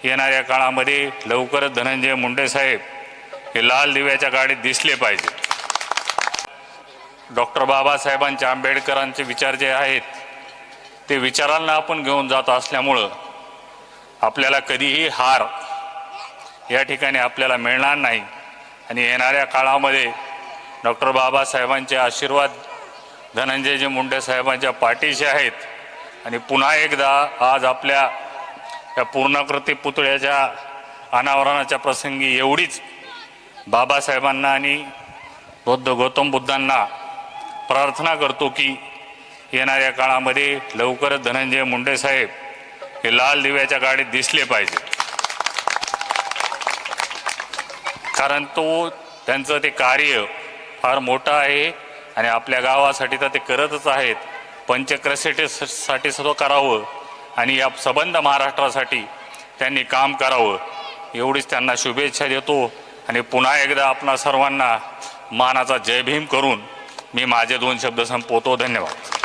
येणाऱ्या काळामध्ये लवकरच धनंजय मुंडे साहेब हे लाल दिव्याच्या गाडीत दिसले पाहिजे। डॉक्टर बाबासाहेबांचे आंबेडकरांचे विचार जे आहेत ते विचारांना आपण घेऊन जात असल्यामुळं आपल्याला कधीही हार या ठिकाणी आपल्याला मिळणार नाही आणि येणाऱ्या काळामध्ये डॉक्टर बाबासाहेबांचे आशीर्वाद धनंजय मुंडे साहेबांच्या पाठीशी आहेत आणि पुन्हा एकदा आज आपल्या या पूर्णाकृती पुतळ्याच्या अनावरणाच्या प्रसंगी एवढीच बाबासाहेबांना आणि गौतम बुद्धांना प्रार्थना करतो की येणाऱ्या काळामध्ये लवकरच धनंजय मुंडे साहेब हे लाल दिव्याच्या गाडीत दिसले पाहिजे, कारण त्यांचं ते कार्य फार मोठं आहे आणि आपल्या गावासाठी तर ते करतच आहेत। पंचक्रोशीसाठी सुद्धा करावं आणि या सबंध महाराष्ट्रासाठी त्यांनी काम करावं एवढीच त्यांना शुभेच्छा देतो आणि पुन्हा एकदा आपणा सर्वांना मानाचा जय भीम करून मी माझे 2 शब्द संपवतो। धन्यवाद।